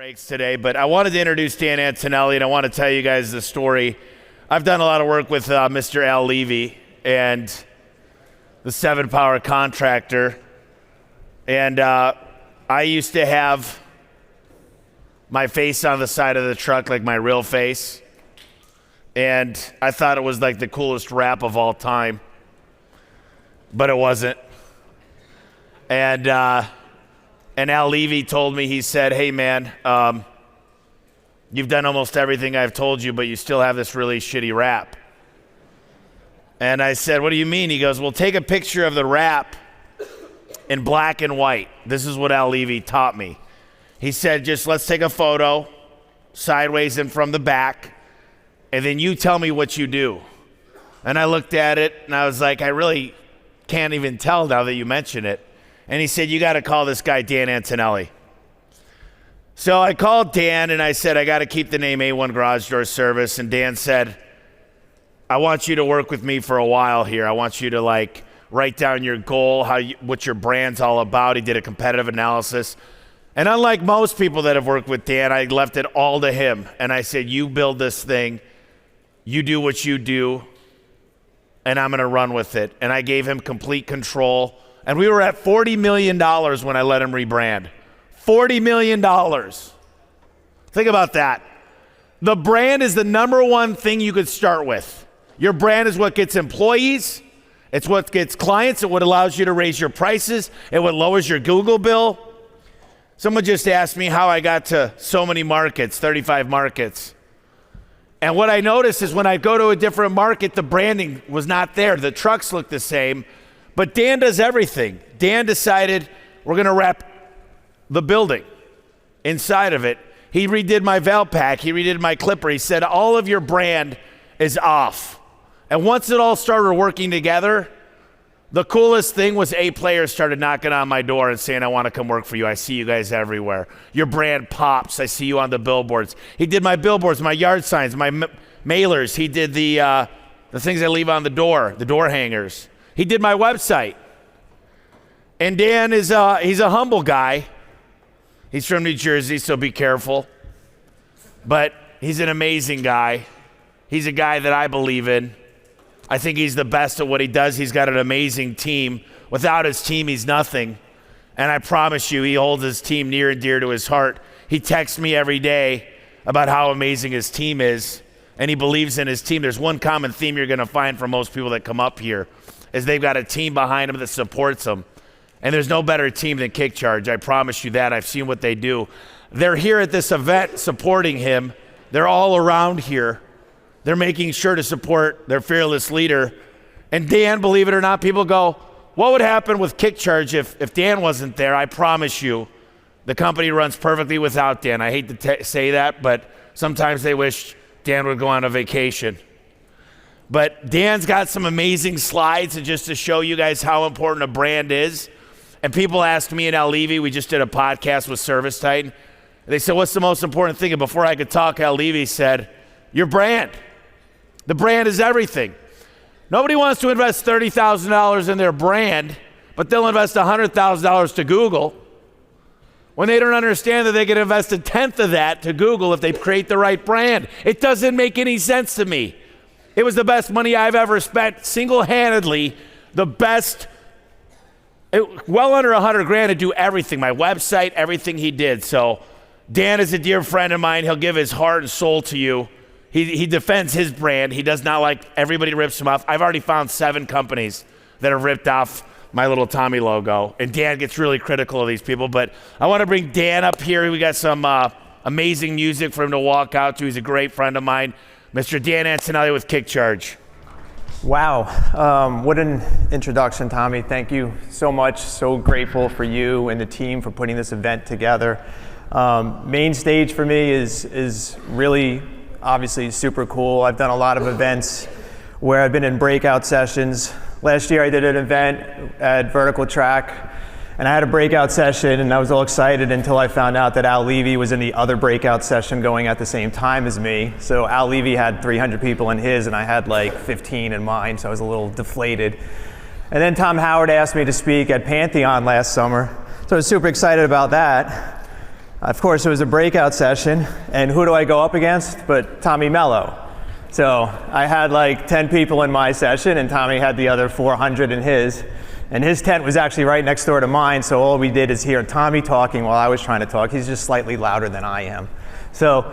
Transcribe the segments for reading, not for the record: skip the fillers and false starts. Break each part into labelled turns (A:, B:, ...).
A: breaks today, but I wanted to introduce Dan Antonelli, and I want to tell you guys the story. I've done a lot of work with Mr. Al Levy and the 7 Power Contractor, and I used to have my face on the side of the truck, like my real face, and I thought it was like the coolest rap of all time, but it wasn't. And Al Levy told me, he said, "Hey man, you've done almost everything I've told you, but you still have this really shitty rap." And I said, "What do you mean?" He goes, "Well, take a picture of the rap in black and white." This is what Al Levy taught me. He said, "Just let's take a photo sideways and from the back, and then you tell me what you do." And I looked at it and I was like, I really can't even tell now that you mention it. And he said, "You got to call this guy Dan Antonelli." So I called Dan and I said, "I got to keep the name A1 Garage Door Service." And Dan said, "I want you to work with me for a while here. I want you to like write down your goal, what your brand's all about." He did a competitive analysis. And unlike most people that have worked with Dan, I left it all to him. And I said, "You build this thing, you do what you do, and I'm going to run with it." And I gave him complete control. And we were at $40 million when I let him rebrand. $40 million. Think about that. The brand is the number one thing you could start with. Your brand is what gets employees. It's what gets clients. It's what allows you to raise your prices. It's what lowers your Google bill. Someone just asked me how I got to so many markets, 35 markets. And what I noticed is when I go to a different market, the branding was not there. The trucks look the same. But Dan does everything. Dan decided we're going to wrap the building inside of it. He redid my valve pack. He redid my clipper. He said, all of your brand is off. And once it all started working together, the coolest thing was A players started knocking on my door and saying, "I want to come work for you. I see you guys everywhere. Your brand pops. I see you on the billboards." He did my billboards, my yard signs, my mailers. He did the things I leave on the door hangers. He did my website. And Dan is he's a humble guy. He's from New Jersey, so be careful. But he's an amazing guy. He's a guy that I believe in. I think he's the best at what he does. He's got an amazing team. Without his team, he's nothing. And I promise you, he holds his team near and dear to his heart. He texts me every day about how amazing his team is, and he believes in his team. There's one common theme you're going to find from most people that come up here, is they've got a team behind them that supports them. And there's no better team than KickCharged. I promise you that. I've seen what they do. They're here at this event supporting him. They're all around here. They're making sure to support their fearless leader. And Dan, believe it or not, people go, what would happen with KickCharged if Dan wasn't there? I promise you, the company runs perfectly without Dan. I hate to say that, but sometimes they wish Dan would go on a vacation. But Dan's got some amazing slides just to show you guys how important a brand is. And people asked me and Al Levy, we just did a podcast with Service Titan. They said, "What's the most important thing?" And before I could talk, Al Levy said, "Your brand. The brand is everything." Nobody wants to invest $30,000 in their brand, but they'll invest $100,000 to Google when they don't understand that they can invest a tenth of that to Google if they create the right brand. It doesn't make any sense to me. It was the best money I've ever spent, single-handedly, the best, well under $100,000 to do everything, my website, everything he did. So Dan is a dear friend of mine. He'll give his heart and soul to you. He defends his brand. He does not like everybody rips him off. I've already found 7 companies that have ripped off my little Tommy logo. And Dan gets really critical of these people. But I want to bring Dan up here. We got some amazing music for him to walk out to. He's a great friend of mine. Mr. Dan Antonelli with KickCharged.
B: Wow, what an introduction, Tommy. Thank you so much. So grateful for you and the team for putting this event together. Main stage for me is really obviously super cool. I've done a lot of events where I've been in breakout sessions. Last year I did an event at Vertical Track, and I had a breakout session, and I was all excited until I found out that Al Levy was in the other breakout session going at the same time as me. So Al Levy had 300 people in his, and I had like 15 in mine, so I was a little deflated. And then Tom Howard asked me to speak at Pantheon last summer, so I was super excited about that. Of course, it was a breakout session, and who do I go up against but Tommy Mello? So I had like 10 people in my session, and Tommy had the other 400 in his. And his tent was actually right next door to mine, so all we did is hear Tommy talking while I was trying to talk. He's just slightly louder than I am. So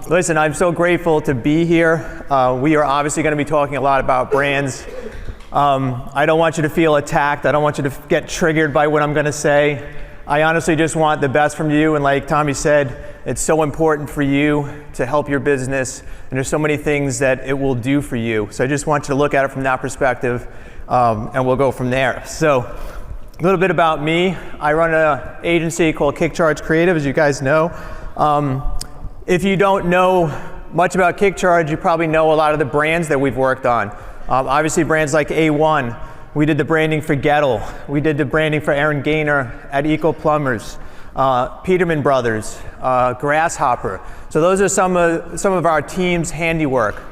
B: listen, I'm so grateful to be here. We are obviously going to be talking a lot about brands. I don't want you to feel attacked. I don't want you to get triggered by what I'm going to say. I honestly just want the best from you, and like Tommy said, it's so important for you to help your business, and there's so many things that it will do for you. So I just want you to look at it from that perspective, and we'll go from there. So a little bit about me. I run an agency called KickCharged Creative, as you guys know. If you don't know much about KickCharged, you probably know a lot of the brands that we've worked on. Obviously brands like A1. We did the branding for Gettle. We did the branding for Aaron Gaynor at Eco Plumbers, Peterman Brothers, Grasshopper. So those are some of our team's handiwork.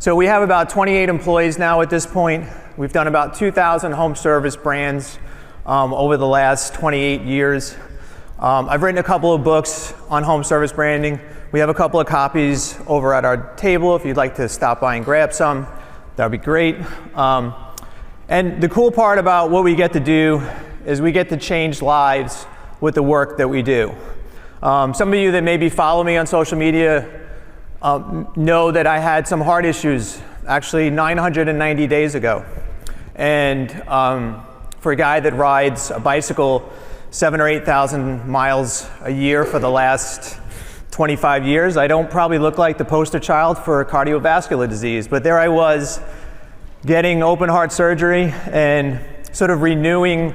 B: So we have about 28 employees now at this point. We've done about 2,000 home service brands over the last 28 years. I've written a couple of books on home service branding. We have a couple of copies over at our table if you'd like to stop by and grab some. That would be great. And the cool part about what we get to do is we get to change lives with the work that we do. Some of you that maybe follow me on social media know that I had some heart issues actually 990 days ago. And for a guy that rides a bicycle 7,000 or 8,000 miles a year for the last 25 years, I don't probably look like the poster child for cardiovascular disease, but there I was getting open heart surgery and sort of renewing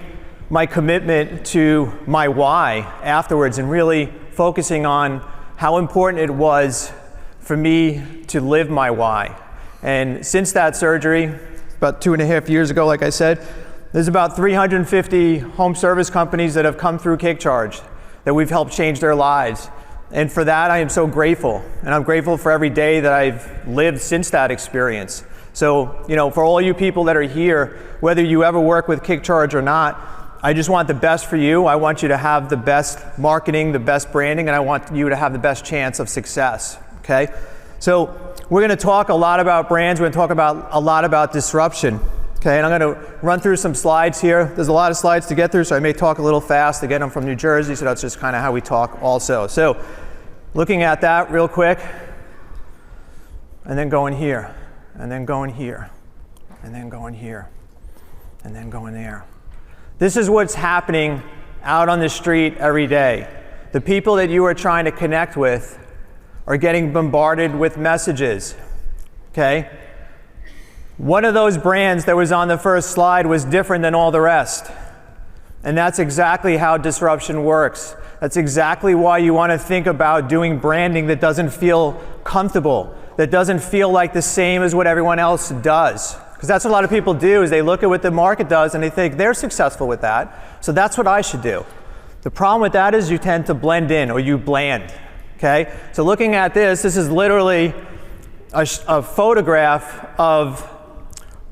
B: my commitment to my why afterwards, and really focusing on how important it was for me to live my why. And since that surgery, about 2.5 years ago, like I said, there's about 350 home service companies that have come through KickCharged that we've helped change their lives. And for that, I am so grateful. And I'm grateful for every day that I've lived since that experience. So, you know, for all you people that are here, whether you ever work with KickCharged or not, I just want the best for you. I want you to have the best marketing, the best branding, and I want you to have the best chance of success, okay? So we're gonna talk a lot about brands. We're gonna talk about a lot about disruption, okay? And I'm gonna run through some slides here. There's a lot of slides to get through, so I may talk a little fast. Again, I'm from New Jersey, so that's just kind of how we talk also. So looking at that real quick, and then going here. And then going here, and then going here, and then going there. This is what's happening out on the street every day. The people that you are trying to connect with are getting bombarded with messages, okay? One of those brands that was on the first slide was different than all the rest. And that's exactly how disruption works. That's exactly why you want to think about doing branding that doesn't feel comfortable, that doesn't feel like the same as what everyone else does. Because that's what a lot of people do, is they look at what the market does and they think they're successful with that, so that's what I should do. The problem with that is you tend to blend in, or you bland, okay? So looking at this is literally a photograph of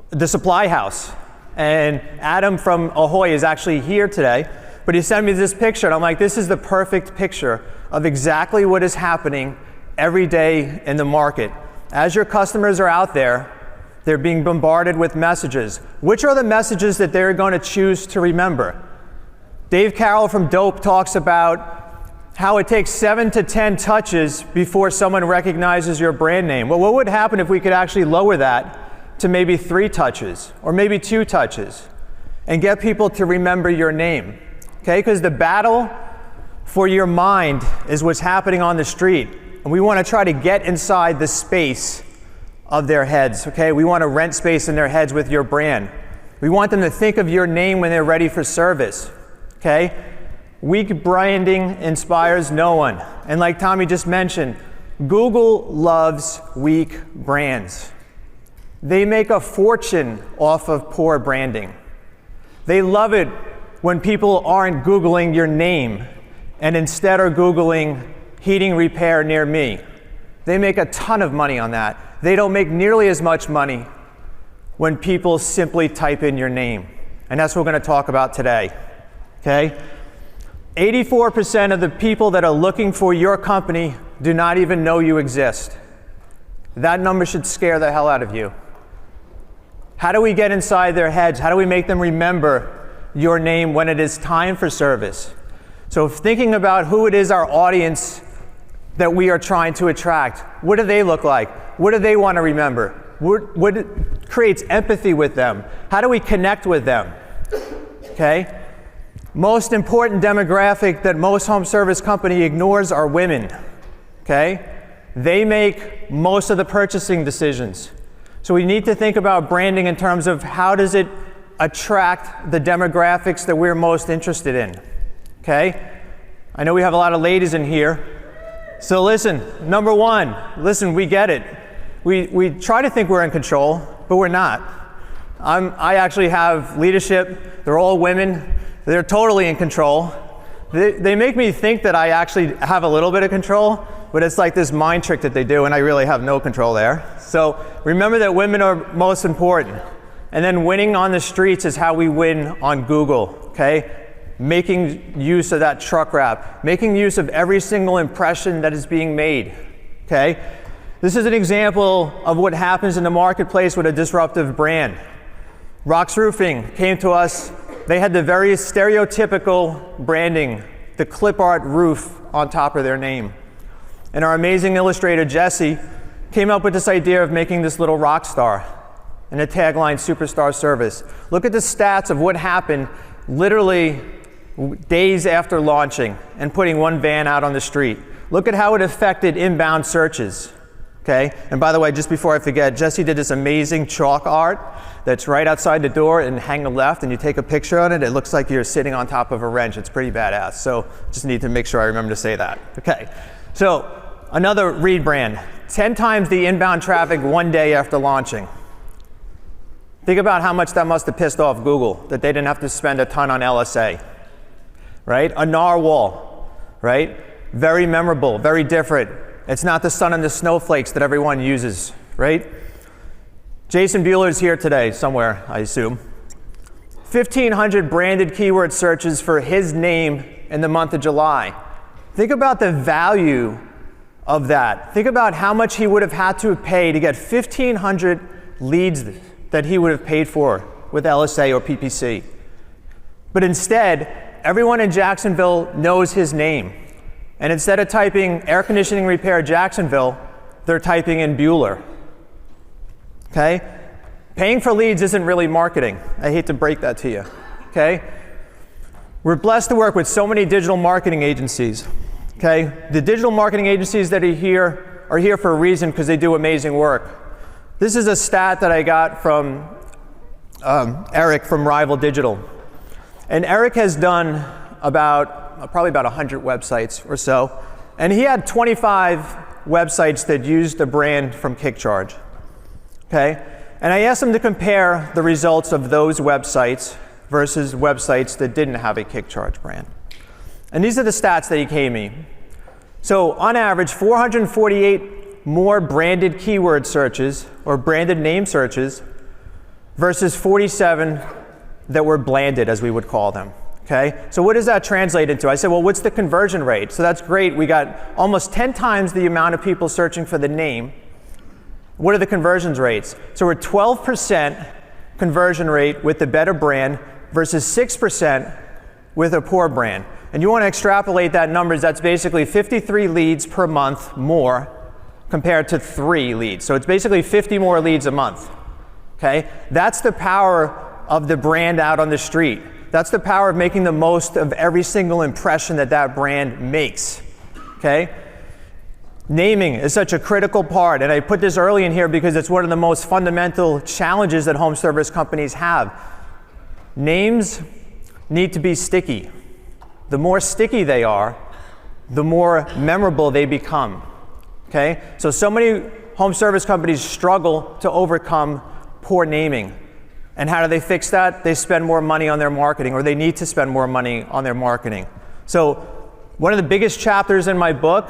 B: the supply house. And Adam from Ahoy is actually here today, but he sent me this picture, and I'm like, this is the perfect picture of exactly what is happening every day in the market. As your customers are out there, they're being bombarded with messages. Which are the messages that they're going to choose to remember? Dave Carroll from Dope talks about how it takes 7 to 10 touches before someone recognizes your brand name. Well, what would happen if we could actually lower that to maybe 3 touches, or maybe 2 touches, and get people to remember your name, okay? Because the battle for your mind is what's happening on the street. And we want to try to get inside the space of their heads, okay? We want to rent space in their heads with your brand. We want them to think of your name when they're ready for service, okay? Weak branding inspires no one. And like Tommy just mentioned, Google loves weak brands. They make a fortune off of poor branding. They love it when people aren't Googling your name and instead are Googling heating repair near me. They make a ton of money on that. They don't make nearly as much money when people simply type in your name. And that's what we're going to talk about today, okay? 84% of the people that are looking for your company do not even know you exist. That number should scare the hell out of you. How do we get inside their heads? How do we make them remember your name when it is time for service? So thinking about who it is, our audience that we are trying to attract, what do they look like? What do they want to remember? What creates empathy with them? How do we connect with them? Okay? Most important demographic that most home service company ignores are women. Okay? They make most of the purchasing decisions. So we need to think about branding in terms of how does it attract the demographics that we're most interested in. Okay? I know we have a lot of ladies in here. So listen, number one, listen, we get it. We try to think we're in control, but we're not. I actually have leadership. They're all women. They're totally in control. They make me think that I actually have a little bit of control, but it's like this mind trick that they do, and I really have no control there. So remember that women are most important. And then winning on the streets is how we win on Google, okay? Making use of that truck wrap, making use of every single impression that is being made, okay? This is an example of what happens in the marketplace with a disruptive brand. Rock's Roofing came to us. They had the very stereotypical branding, the clip art roof on top of their name. And our amazing illustrator, Jesse, came up with this idea of making this little rock star and the tagline, Superstar Service. Look at the stats of what happened literally days after launching and putting one van out on the street. Look at how it affected inbound searches. Okay? And by the way, just before I forget, Jesse did this amazing chalk art that's right outside the door and hang a left, and you take a picture on it, it looks like you're sitting on top of a wrench. It's pretty badass. So just need to make sure I remember to say that. Okay. So another Reed brand, 10 times the inbound traffic one day after launching. Think about how much that must have pissed off Google, that they didn't have to spend a ton on LSA, right? A narwhal, right? Very memorable, very different. It's not the sun and the snowflakes that everyone uses, right? Jason Bueller's here today, somewhere, I assume. 1,500 branded keyword searches for his name in the month of July. Think about the value of that. Think about how much he would have had to pay to get 1,500 leads that he would have paid for with LSA or PPC. But instead, everyone in Jacksonville knows his name. And instead of typing air conditioning repair Jacksonville, they're typing in Bueller. Okay? Paying for leads isn't really marketing. I hate to break that to you. Okay? We're blessed to work with so many digital marketing agencies. Okay? The digital marketing agencies that are here for a reason because they do amazing work. This is a stat that I got from Eric from Rival Digital. And Eric has done probably about 100 websites or so. And he had 25 websites that used a brand from KickCharged. Okay? And I asked him to compare the results of those websites versus websites that didn't have a KickCharged brand. And these are the stats that he gave me. So on average, 448 more branded keyword searches or branded name searches versus 47 that were blanded, as we would call them. Okay? So what does that translate into? I said, well, what's the conversion rate? So that's great. We got almost 10 times the amount of people searching for the name. What are the conversions rates? So we're 12% conversion rate with the better brand versus 6% with a poor brand. And you want to extrapolate that numbers, that's basically 53 leads per month more compared to 3 leads. So it's basically 50 more leads a month. Okay? That's the power of the brand out on the street. That's the power of making the most of every single impression that that brand makes. Okay? Naming is such a critical part, and I put this early in here because it's one of the most fundamental challenges that home service companies have. Names need to be sticky. The more sticky they are, the more memorable they become. Okay? So many home service companies struggle to overcome poor naming. And how do they fix that? They spend more money on their marketing, or they need to spend more money on their marketing. So one of the biggest chapters in my book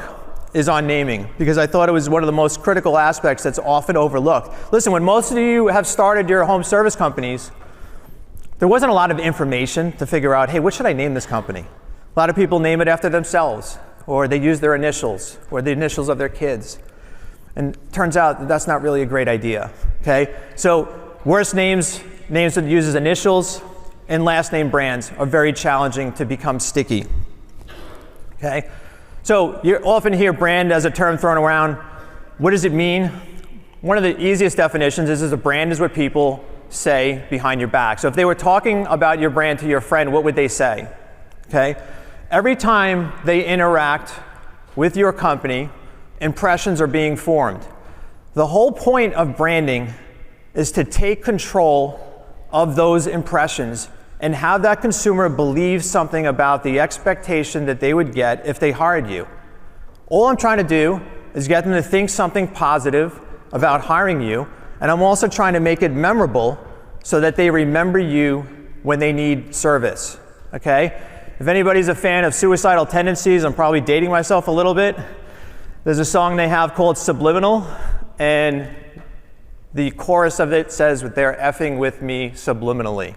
B: is on naming, because I thought it was one of the most critical aspects that's often overlooked. Listen, when most of you have started your home service companies, there wasn't a lot of information to figure out, hey, what should I name this company? A lot of people name it after themselves, or they use their initials, or the initials of their kids. And it turns out that that's not really a great idea, okay? So worst names that uses initials and last name brands are very challenging to become sticky, okay? So you often hear brand as a term thrown around. What does it mean? One of the easiest definitions is a brand is what people say behind your back. So if they were talking about your brand to your friend, what would they say? Okay? Every time they interact with your company, impressions are being formed. The whole point of branding is to take control of those impressions and have that consumer believe something about the expectation that they would get if they hired you. All I'm trying to do is get them to think something positive about hiring you, and I'm also trying to make it memorable so that they remember you when they need service, okay? If anybody's a fan of Suicidal Tendencies, I'm probably dating myself a little bit. There's a song they have called Subliminal, and the chorus of it says, they're effing with me subliminally.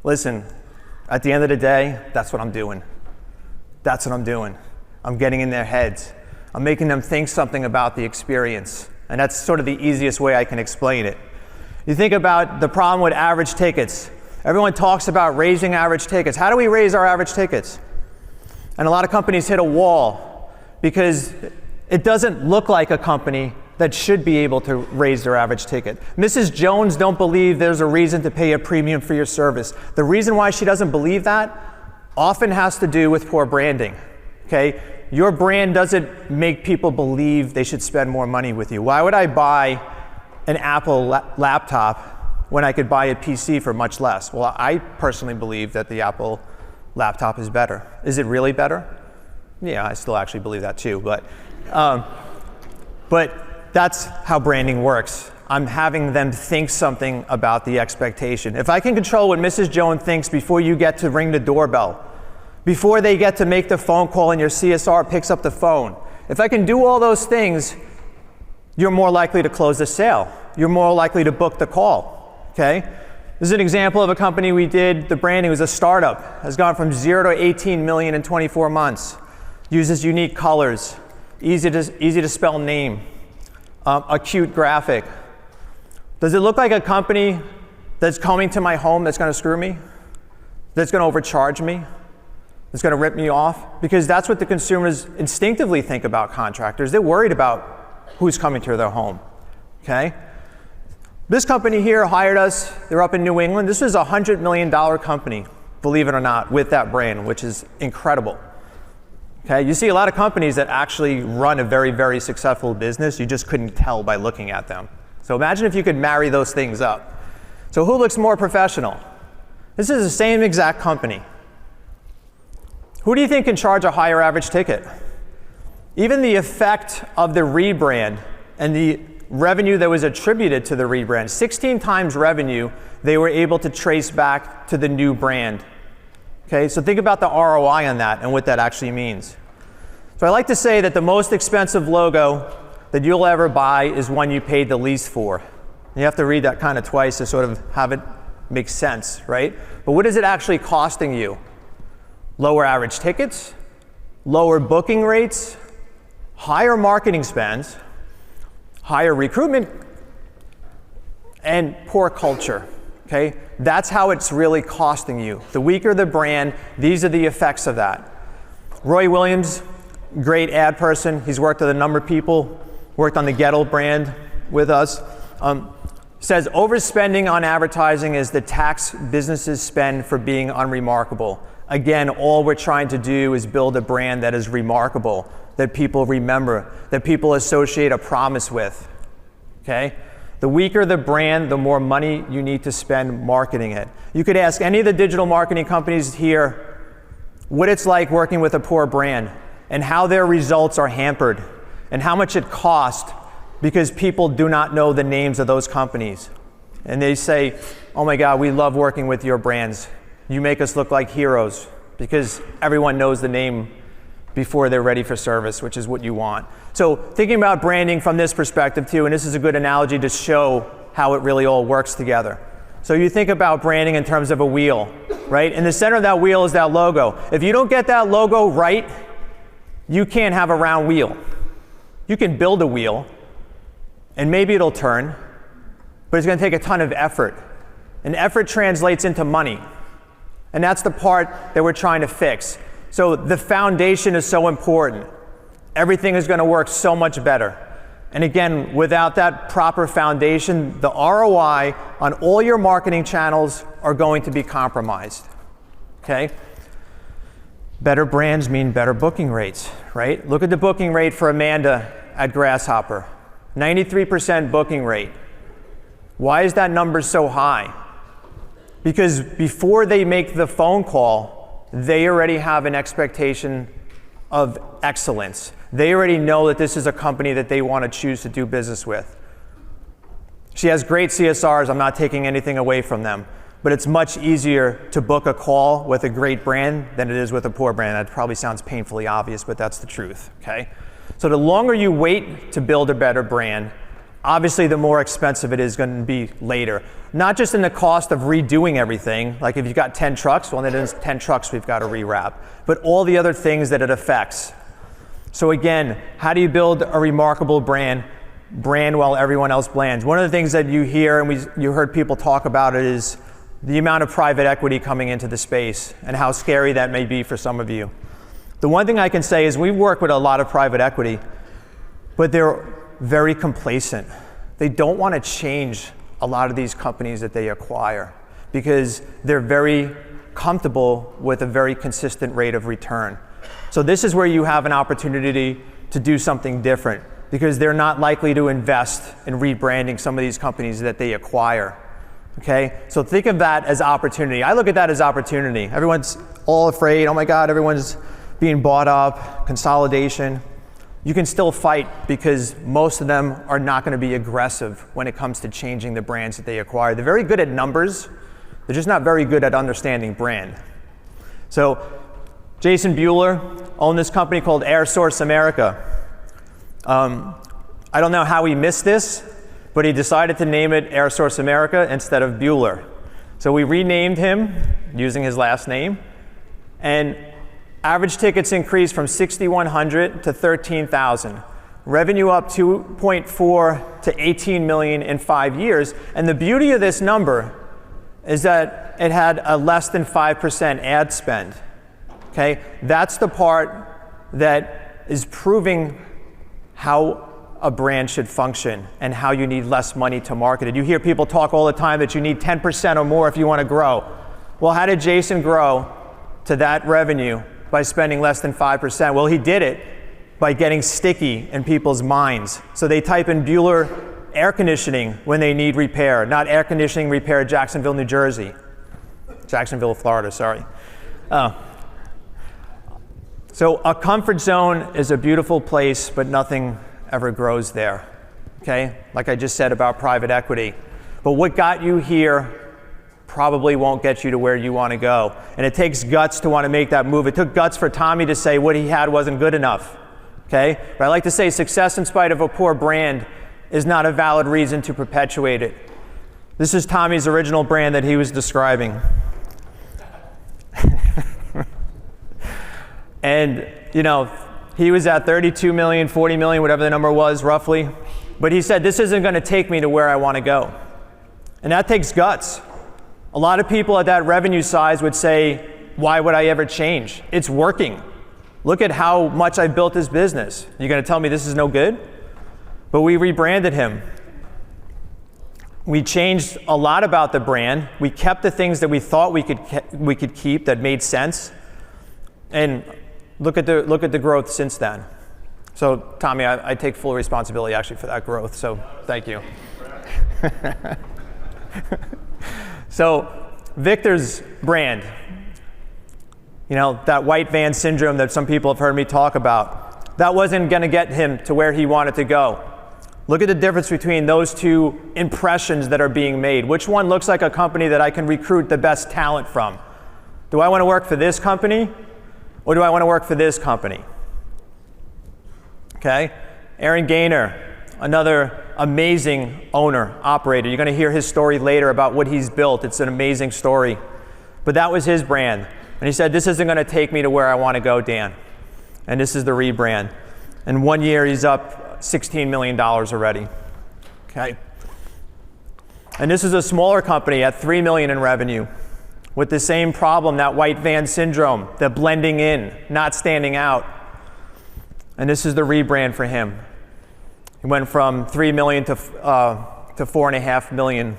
B: Listen, at the end of the day, that's what I'm doing. That's what I'm doing. I'm getting in their heads. I'm making them think something about the experience. And that's sort of the easiest way I can explain it. You think about the problem with average tickets. Everyone talks about raising average tickets. How do we raise our average tickets? And a lot of companies hit a wall because it doesn't look like a company that should be able to raise their average ticket. Mrs. Jones don't believe there's a reason to pay a premium for your service. The reason why she doesn't believe that often has to do with poor branding, okay? Your brand doesn't make people believe they should spend more money with you. Why would I buy an Apple laptop when I could buy a PC for much less? Well, I personally believe that the Apple laptop is better. Is it really better? Yeah, I still actually believe that too, but that's how branding works. I'm having them think something about the expectation. If I can control what Mrs. Jones thinks before you get to ring the doorbell, before they get to make the phone call and your CSR picks up the phone, if I can do all those things, you're more likely to close the sale. You're more likely to book the call, okay? This is an example of a company we did, the branding was a startup, has gone from 0 to 18 million in 24 months, uses unique colors, easy to spell name, a cute graphic. Does it look like a company that's coming to my home that's gonna screw me? That's gonna overcharge me? That's gonna rip me off? Because that's what the consumers instinctively think about contractors. They're worried about who's coming to their home, okay? This company here hired us, they're up in New England. This is a $100 million company, believe it or not, with that brand, which is incredible. Okay, you see a lot of companies that actually run a very, very successful business, you just couldn't tell by looking at them. So imagine if you could marry those things up. So who looks more professional? This is the same exact company. Who do you think can charge a higher average ticket? Even the effect of the rebrand and the revenue that was attributed to the rebrand, 16 times revenue they were able to trace back to the new brand. Okay, so think about the ROI on that and what that actually means. So I like to say that the most expensive logo that you'll ever buy is one you paid the least for. You have to read that kind of twice to sort of have it make sense, right? But what is it actually costing you? Lower average tickets, lower booking rates, higher marketing spends, higher recruitment, and poor culture, okay? That's how it's really costing you. The weaker the brand, these are the effects of that. Roy Williams, great ad person. He's worked with a number of people, worked on the Gettle brand with us. Says overspending on advertising is the tax businesses spend for being unremarkable. Again, all we're trying to do is build a brand that is remarkable, that people remember, that people associate a promise with, okay? The weaker the brand, the more money you need to spend marketing it. You could ask any of the digital marketing companies here what it's like working with a poor brand and how their results are hampered and how much it costs because people do not know the names of those companies. And they say, oh my God, we love working with your brands. You make us look like heroes because everyone knows the name before they're ready for service, which is what you want. So thinking about branding from this perspective too, and this is a good analogy to show how it really all works together. So you think about branding in terms of a wheel, right? In the center of that wheel is that logo. If you don't get that logo right, you can't have a round wheel. You can build a wheel, and maybe it'll turn, but it's going to take a ton of effort. And effort translates into money. And that's the part that we're trying to fix. So the foundation is so important. Everything is going to work so much better. And again, without that proper foundation, the ROI on all your marketing channels are going to be compromised. Okay? Better brands mean better booking rates, right? Look at the booking rate for Amanda at Grasshopper. 93% booking rate. Why is that number so high? Because before they make the phone call, they already have an expectation of excellence. They already know that this is a company that they want to choose to do business with. She has great CSRs. I'm not taking anything away from them. But it's much easier to book a call with a great brand than it is with a poor brand. That probably sounds painfully obvious, but that's the truth, okay? So the longer you wait to build a better brand, obviously the more expensive it is going to be later. Not just in the cost of redoing everything, like if you've got 10 trucks, well, then it's 10 trucks we've got to rewrap, but all the other things that it affects. So again, how do you build a remarkable brand while everyone else blands? One of the things that you hear, and you heard people talk about it, is the amount of private equity coming into the space and how scary that may be for some of you. The one thing I can say is we work with a lot of private equity, but they're very complacent. They don't want to change a lot of these companies that they acquire because they're very comfortable with a very consistent rate of return. So this is where you have an opportunity to do something different because they're not likely to invest in rebranding some of these companies that they acquire. Okay, so think of that as opportunity. I look at that as opportunity. Everyone's all afraid, oh my God, everyone's being bought up, consolidation. You can still fight because most of them are not going to be aggressive when it comes to changing the brands that they acquire. They're very good at numbers, they're just not very good at understanding brand. So Jason Bueller owned this company called Air Source America. I don't know how he missed this, but he decided to name it Air Source America instead of Bueller. So we renamed him using his last name, and average tickets increased from 6,100 to 13,000. Revenue up 2.4 to 18 million in 5 years. And the beauty of this number is that it had a less than 5% ad spend. Okay, that's the part that is proving how a brand should function and how you need less money to market it. You hear people talk all the time that you need 10% or more if you want to grow. Well, how did Jason grow to that revenue? By spending less than 5%. Well, he did it by getting sticky in people's minds. So they type in Bueller air conditioning when they need repair, not air conditioning repair Jacksonville, New Jersey. Jacksonville, Florida, sorry. So a comfort zone is a beautiful place, but nothing ever grows there, okay? Like I just said about private equity. But what got you here probably won't get you to where you want to go. And it takes guts to want to make that move. It took guts for Tommy to say what he had wasn't good enough, okay? But I like to say success in spite of a poor brand is not a valid reason to perpetuate it. This is Tommy's original brand that he was describing. And, you know, he was at 32 million, 40 million, whatever the number was roughly. But he said, this isn't going to take me to where I want to go. And that takes guts. A lot of people at that revenue size would say, why would I ever change? It's working. Look at how much I built this business. You're going to tell me this is no good? But we rebranded him. We changed a lot about the brand. We kept the things that we thought we could keep that made sense. And look at the growth since then. So Tommy, I take full responsibility actually for that growth. So thank you. So Victor's brand, you know, that white van syndrome that some people have heard me talk about, that wasn't going to get him to where he wanted to go. Look at the difference between those two impressions that are being made. Which one looks like a company that I can recruit the best talent from? Do I want to work for this company or do I want to work for this company? Okay, Aaron Gaynor, another amazing owner, operator. You're going to hear his story later about what he's built. It's an amazing story. But that was his brand. And he said, this isn't going to take me to where I want to go, Dan. And this is the rebrand. In 1 year, he's up $16 million already. Okay. And this is a smaller company at $3 million in revenue with the same problem, that white van syndrome, the blending in, not standing out. And this is the rebrand for him. He went from 3 million to 4.5 million.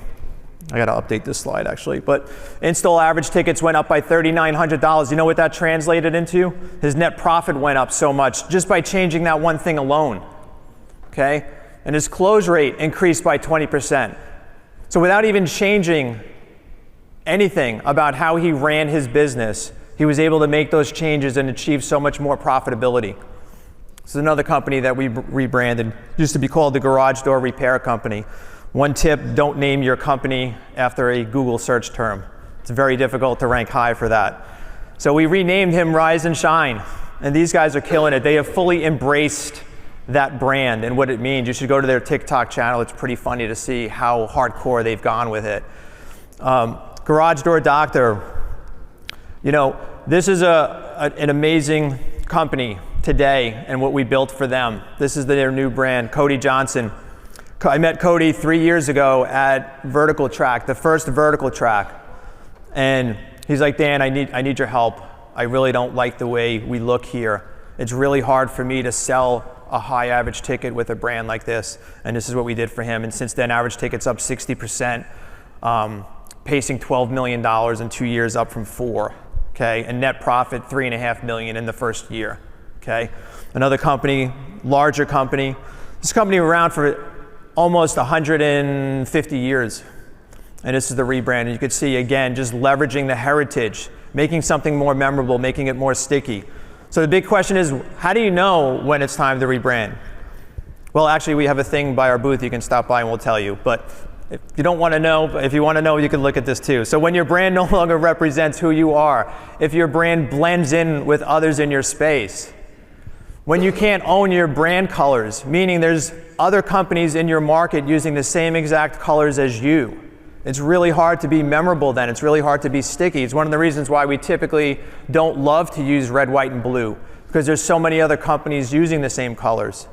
B: I got to update this slide actually. But install average tickets went up by $3,900. You know what that translated into? His net profit went up so much just by changing that one thing alone. Okay? And his close rate increased by 20%. So without even changing anything about how he ran his business, he was able to make those changes and achieve so much more profitability. This is another company that we rebranded. It used to be called the Garage Door Repair Company. One tip, don't name your company after a Google search term. It's very difficult to rank high for that. So we renamed him Rise and Shine. And these guys are killing it. They have fully embraced that brand and what it means. You should go to their TikTok channel. It's pretty funny to see how hardcore they've gone with it. Garage Door Doctor. You know, this is an amazing company today and what we built for them. This is their new brand, Cody Johnson. I met Cody 3 years ago at Vertical Track, the first Vertical Track. And he's like, Dan, I need your help. I really don't like the way we look here. It's really hard for me to sell a high average ticket with a brand like this. And this is what we did for him. And since then, average ticket's up 60%, pacing $12 million in 2 years, up from 4. Okay, and net profit $3.5 million in the first year. Okay, another company, larger company. This company around for almost 150 years. And this is the rebrand. And you can see, again, just leveraging the heritage, making something more memorable, making it more sticky. So the big question is, how do you know when it's time to rebrand? Well, actually, we have a thing by our booth. You can stop by and we'll tell you. But if you don't want to know, if you want to know, you can look at this too. So when your brand no longer represents who you are, if your brand blends in with others in your space, when you can't own your brand colors, meaning there's other companies in your market using the same exact colors as you, it's really hard to be memorable then. It's really hard to be sticky. It's one of the reasons why we typically don't love to use red, white, and blue, because there's so many other companies using the same colors.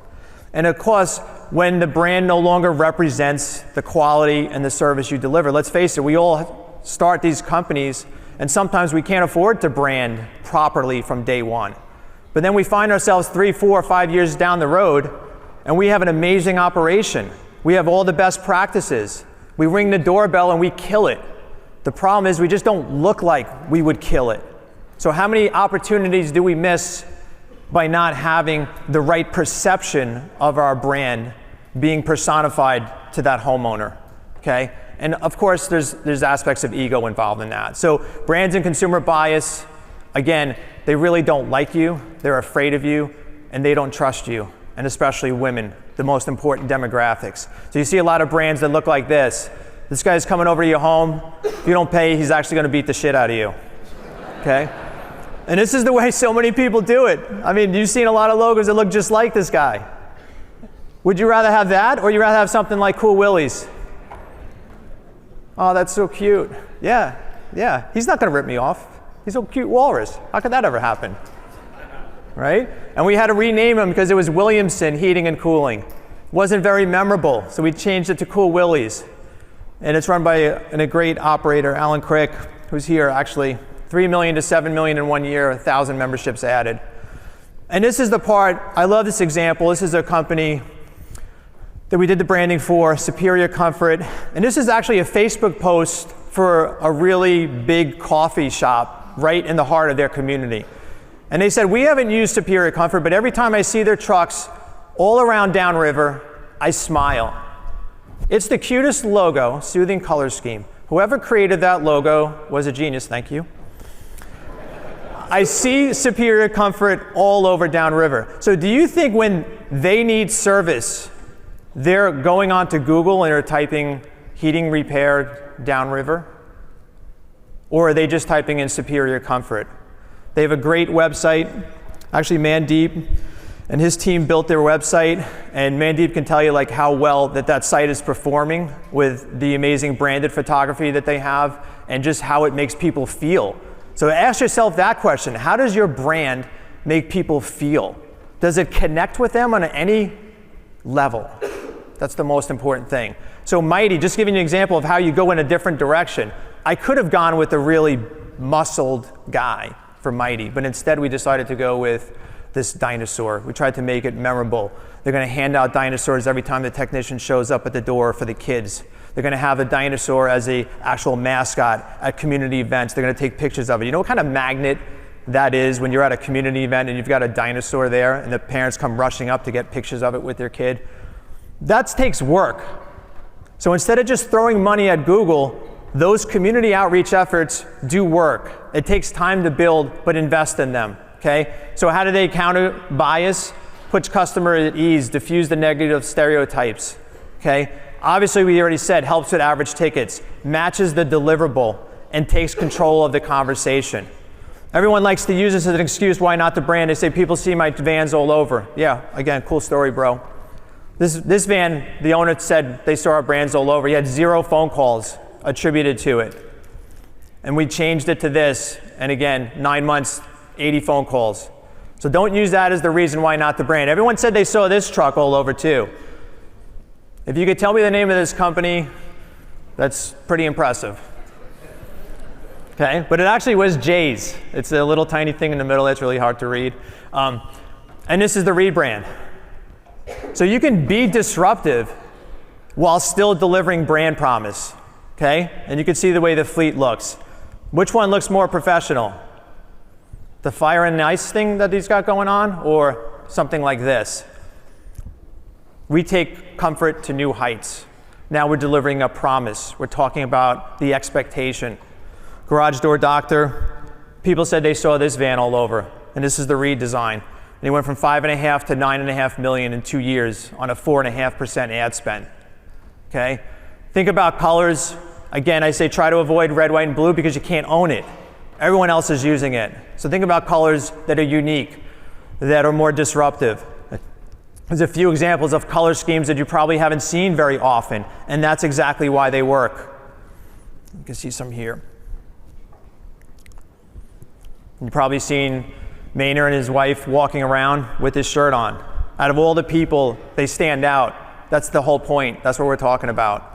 B: And of course, when the brand no longer represents the quality and the service you deliver, let's face it, we all start these companies and sometimes we can't afford to brand properly from day one. But then we find ourselves 3, 4, 5 years down the road and we have an amazing operation. We have all the best practices. We ring the doorbell and we kill it. The problem is we just don't look like we would kill it. So how many opportunities do we miss by not having the right perception of our brand being personified to that homeowner, okay? And of course, there's aspects of ego involved in that. So brands and consumer bias, again, they really don't like you, they're afraid of you, and they don't trust you, and especially women, the most important demographics. So you see a lot of brands that look like this. This guy's coming over to your home. If you don't pay, he's actually gonna beat the shit out of you, okay? And this is the way so many people do it. I mean, you've seen a lot of logos that look just like this guy. Would you rather have that, or would you rather have something like Cool Willie's? Oh, that's so cute. Yeah. He's not gonna rip me off. He's a cute walrus. How could that ever happen? Right? And we had to rename him because it was Williamson Heating and Cooling. It wasn't very memorable, so we changed it to Cool Willie's. And it's run by a great operator, Alan Crick, who's here actually. 3 million to 7 million in 1 year, 1,000 memberships added. And this is the part, I love this example. This is a company that we did the branding for, Superior Comfort. And this is actually a Facebook post for a really big coffee shop right in the heart of their community. And they said, we haven't used Superior Comfort, but every time I see their trucks all around Downriver, I smile. It's the cutest logo, soothing color scheme. Whoever created that logo was a genius, thank you. I see Superior Comfort all over Downriver. So do you think when they need service, they're going onto Google and they're typing heating repair Downriver? Or are they just typing in Superior Comfort? They have a great website, actually man deep. And his team built their website, and Mandeep can tell you like how well that site is performing with the amazing branded photography that they have and just how it makes people feel. So ask yourself that question. How does your brand make people feel? Does it connect with them on any level? That's the most important thing. So Mighty, just giving you an example of how you go in a different direction. I could have gone with a really muscled guy for Mighty, but instead we decided to go with this dinosaur. We tried to make it memorable. They're going to hand out dinosaurs every time the technician shows up at the door for the kids. They're going to have a dinosaur as a actual mascot at community events. They're going to take pictures of it. You know what kind of magnet that is when you're at a community event and you've got a dinosaur there and the parents come rushing up to get pictures of it with their kid? That takes work. So instead of just throwing money at Google, those community outreach efforts do work. It takes time to build, but invest in them. Okay? So how do they counter bias? Puts customer at ease, diffuse the negative stereotypes. Okay? Obviously, we already said helps with average tickets, matches the deliverable, and takes control of the conversation. Everyone likes to use this as an excuse why not the brand. They say people see my vans all over. Yeah, again, cool story, bro. This van, the owner said they saw our brands all over. He had 0 phone calls attributed to it. And we changed it to this, and again, 9 months, 80 phone calls. So don't use that as the reason why not the brand. Everyone said they saw this truck all over too. If you could tell me the name of this company, that's pretty impressive. Okay, but it actually was Jay's. It's a little tiny thing in the middle that's really hard to read. And this is the rebrand. So you can be disruptive while still delivering brand promise. Okay, and you can see the way the fleet looks. Which one looks more professional? The fire and ice thing that he's got going on, or something like this? We take comfort to new heights. Now we're delivering a promise. We're talking about the expectation. Garage door doctor, people said they saw this van all over, and this is the redesign. And he went from 5.5 to 9.5 million in 2 years on a 4.5% ad spend. Okay? Think about colors. Again, I say try to avoid red, white, and blue because you can't own it. Everyone else is using it. So think about colors that are unique, that are more disruptive. There's a few examples of color schemes that you probably haven't seen very often, and that's exactly why they work. You can see some here. You've probably seen Maynard and his wife walking around with his shirt on. Out of all the people, they stand out. That's the whole point. That's what we're talking about.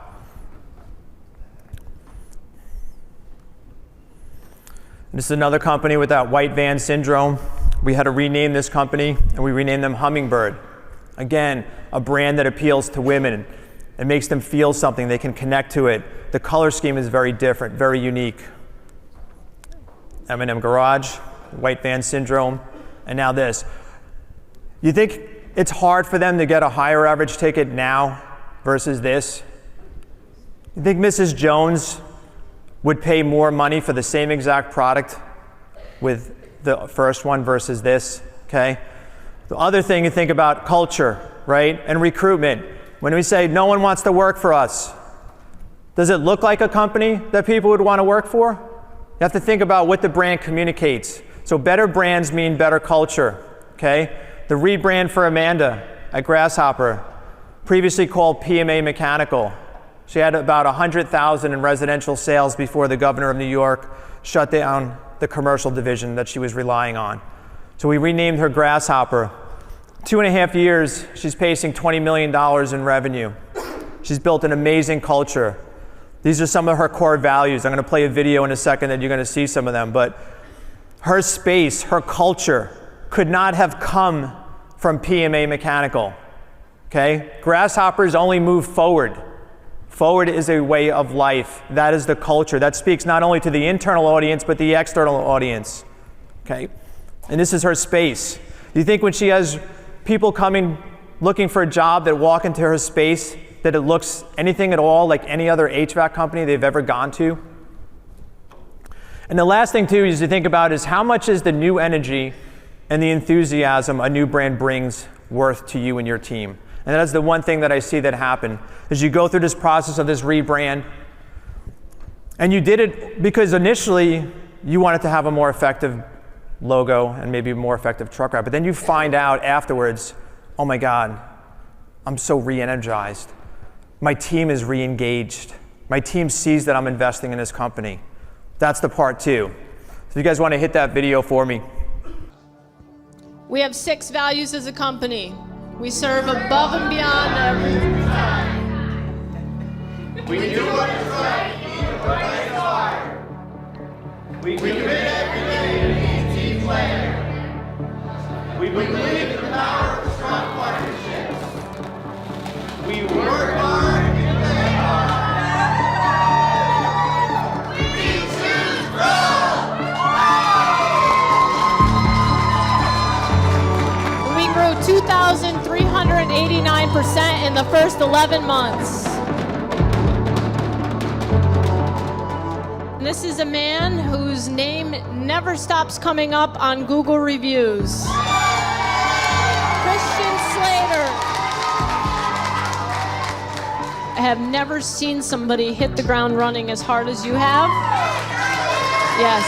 B: This is another company with that white van syndrome. We had to rename this company, and we renamed them Hummingbird. Again, a brand that appeals to women. It makes them feel something. They can connect to it. The color scheme is very different, very unique. M&M Garage, white van syndrome, and now this. You think it's hard for them to get a higher average ticket now versus this? You think Mrs. Jones would pay more money for the same exact product with the first one versus this? Okay. The other thing you think about culture, right? And recruitment. When we say no one wants to work for us, does it look like a company that people would want to work for? You have to think about what the brand communicates. So better brands mean better culture, okay? The rebrand for Amanda at Grasshopper, previously called PMA Mechanical. She had about 100,000 in residential sales before the governor of New York shut down the commercial division that she was relying on. So we renamed her Grasshopper. 2.5 years, she's pacing $20 million in revenue. She's built an amazing culture. These are some of her core values. I'm going to play a video in a second that you're going to see some of them. But her space, her culture could not have come from PMA Mechanical. Okay? Grasshoppers only move forward. Forward is a way of life. That is the culture. That speaks not only to the internal audience, but the external audience. Okay? And this is her space. Do you think when she has people coming looking for a job that walk into her space, that it looks anything at all like any other HVAC company they've ever gone to? And the last thing too is to think about is how much is the new energy and the enthusiasm a new brand brings worth to you and your team? And that's the one thing that I see that happen is you go through this process of this rebrand, and you did it because initially you wanted to have a more effective logo and maybe a more effective truck route. But then you find out afterwards, oh my God, I'm so re-energized. My team is re-engaged. My team sees that I'm investing in this company. That's the part two. So if you guys want to hit that video for me.
C: We have 6 values as a company. We serve above and beyond everything.
D: We do what is right, even when it's hard. We commit every day to be a team player. We believe in the power of strong partnerships. We work hard and play hard. We choose growth.
C: We grew 2,389% in the first 11 months. This is a man whose name never stops coming up on Google reviews. Christian Slater. I have never seen somebody hit the ground running as hard as you have. Yes.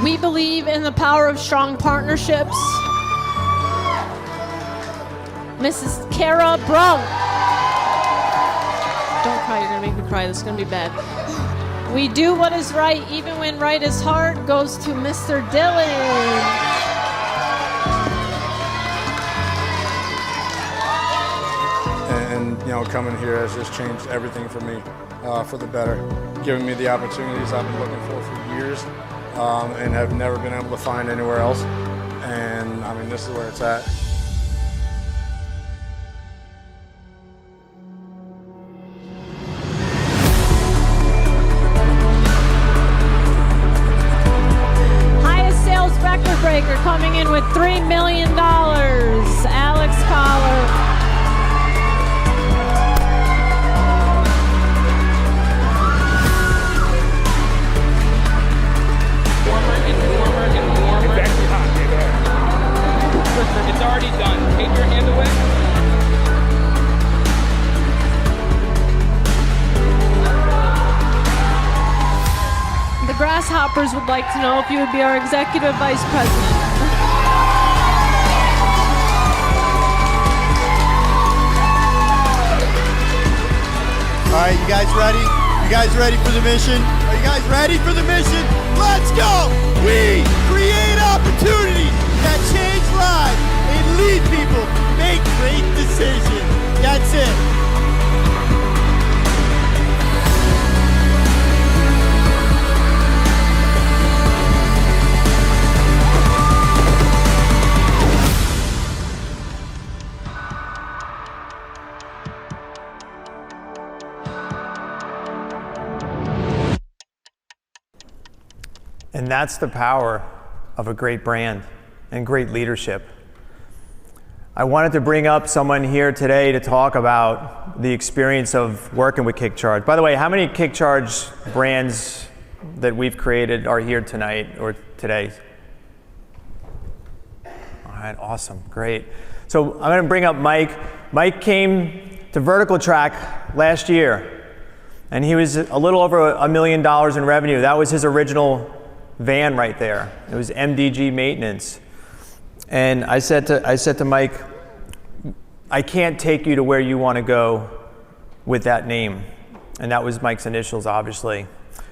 C: We believe in the power of strong partnerships. Mrs. Kara Brunk. Don't cry, you're gonna make me cry. This is gonna be bad. We do what is right, even when right is hard, goes to Mr. Dylan.
E: And coming here has just changed everything for me, for the better. Giving me the opportunities I've been looking for years, and have never been able to find anywhere else. And I mean, this is where it's at.
C: Record breaker coming in with $3 million, Alex Collar.
F: Warmer and warmer and warmer.
G: It's actually hot,
F: It's already done. Take your hand away.
C: The Grasshoppers would like to know if you would be our executive vice president.
H: All right, you guys ready? You guys ready for the mission? Are you guys ready for the mission? Let's go! We create opportunities that change lives and lead people make great decisions. That's it.
B: And that's the power of a great brand and great leadership. I wanted to bring up someone here today to talk about the experience of working with KickCharged. By the way, how many KickCharged brands that we've created are here tonight or today? All right, awesome, great. So I'm going to bring up Mike. Mike came to Vertical Track last year, and he was a little over $1 million in revenue. That was his original van right there. It was MDG Maintenance. And I said to Mike, I can't take you to where you want to go with that name. And that was Mike's initials, obviously.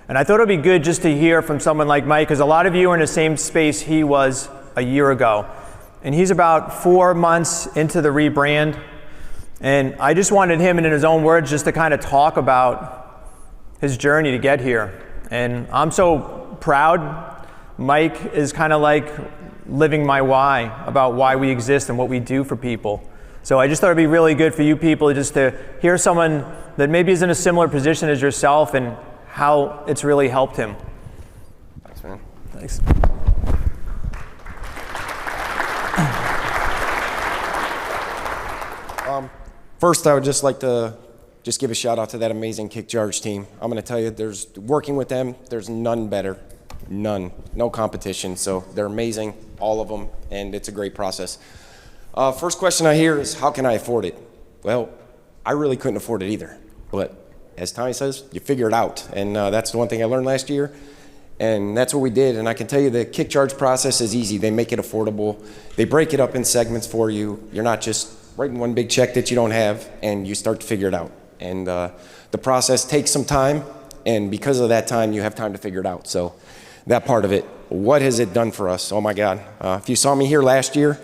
B: And I thought it would be good just to hear from someone like Mike, because a lot of you are in the same space he was a year ago. And he's about 4 months into the rebrand. And I just wanted him, in his own words, just to kind of talk about his journey to get here. And I'm so proud. Mike is kind of like living my why, about why we exist and what we do for people. So I just thought it'd be really good for you people just to hear someone that maybe is in a similar position as yourself and how it's really helped him.
I: Thanks, man.
B: Thanks.
I: First, I would just like to just give a shout out to that amazing KickCharged team. I'm going to tell you, working with them, there's none better. None. No competition. So they're amazing, all of them, and it's a great process. First question I hear is, how can I afford it? Well, I really couldn't afford it either. But as Tommy says, you figure it out. And that's the one thing I learned last year. And that's what we did. And I can tell you the KickCharged process is easy. They make it affordable. They break it up in segments for you. You're not just writing one big check that you don't have, and you start to figure it out. And the process takes some time, and because of that time, you have time to figure it out. So that part of it, what has it done for us? Oh my God. If you saw me here last year,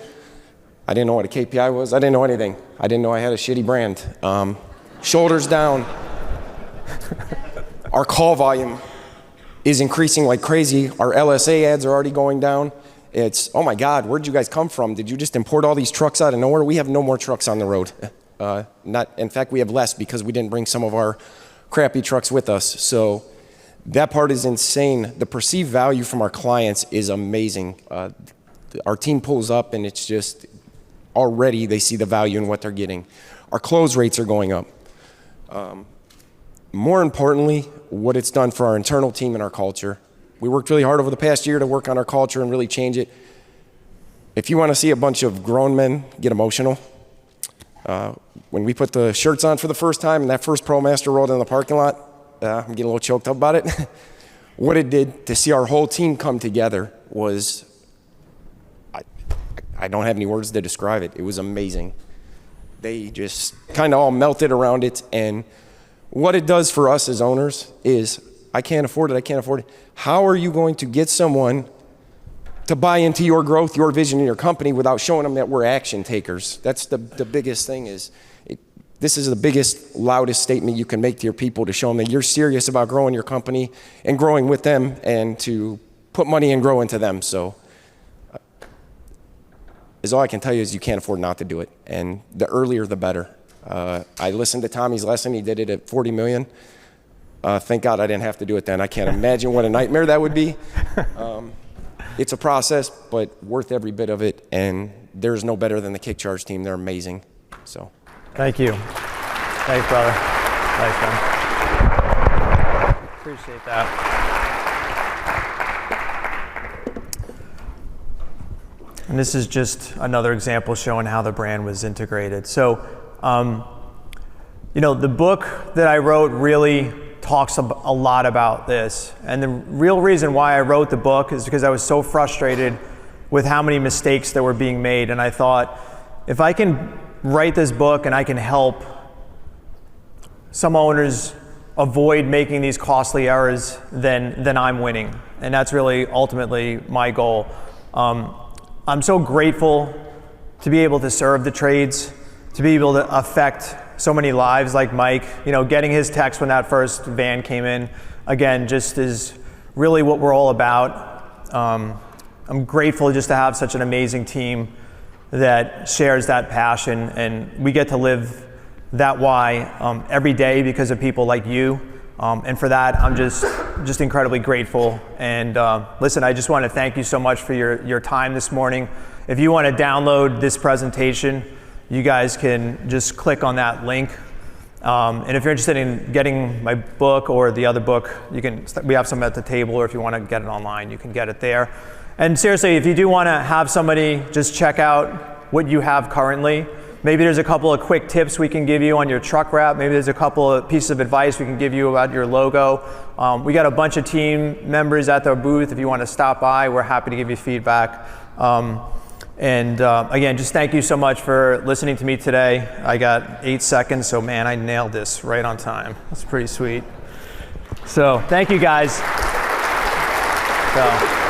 I: I didn't know what a KPI was. I didn't know anything. I didn't know I had a shitty brand. Shoulders down. Our call volume is increasing like crazy. Our LSA ads are already going down. It's, oh my God, where'd you guys come from? Did you just import all these trucks out of nowhere? We have no more trucks on the road. In fact, we have less because we didn't bring some of our crappy trucks with us. So that part is insane. The perceived value from our clients is amazing. Our team pulls up and it's just, already they see the value in what they're getting. Our close rates are going up. More importantly, what it's done for our internal team and our culture. We worked really hard over the past year to work on our culture and really change it. If you want to see a bunch of grown men get emotional, when we put the shirts on for the first time and that first ProMaster rolled in the parking lot, I'm getting a little choked up about it. What it did to see our whole team come together was, I don't have any words to describe it. It was amazing. They just kind of all melted around it. And what it does for us as owners is, I can't afford it, I can't afford it. How are you going to get someone to buy into your growth, your vision in your company without showing them that we're action takers? That's the biggest thing is, this is the biggest, loudest statement you can make to your people to show them that you're serious about growing your company and growing with them and to put money and grow into them. So all I can tell you is you can't afford not to do it. And the earlier, the better. I listened to Tommy's lesson. He did it at 40 million. Thank God I didn't have to do it then. I can't imagine what a nightmare that would be. It's a process, but worth every bit of it. And there's no better than the KickCharged team. They're amazing. So.
B: Thank you. Thanks, brother. Thanks, man. Appreciate that. And this is just another example showing how the brand was integrated. So, the book that I wrote really talks a lot about this. And the real reason why I wrote the book is because I was so frustrated with how many mistakes that were being made. And I thought, if I can write this book and I can help some owners avoid making these costly errors, then I'm winning. And that's really ultimately my goal. I'm so grateful to be able to serve the trades, to be able to affect so many lives like Mike. Getting his text when that first van came in, again, just is really what we're all about. I'm grateful just to have such an amazing team that shares that passion, and we get to live that why every day because of people like you. And for that, I'm just incredibly grateful. And listen, I just want to thank you so much for your time this morning. If you want to download this presentation, you guys can just click on that link. And if you're interested in getting my book or the other book, we have some at the table, or if you want to get it online, you can get it there. And seriously, if you do want to have somebody just check out what you have currently, maybe there's a couple of quick tips we can give you on your truck wrap. Maybe there's a couple of pieces of advice we can give you about your logo. We got a bunch of team members at the booth. If you want to stop by, we're happy to give you feedback. Again, just thank you so much for listening to me today. I got 8 seconds, so man, I nailed this right on time. That's pretty sweet. So thank you guys. So.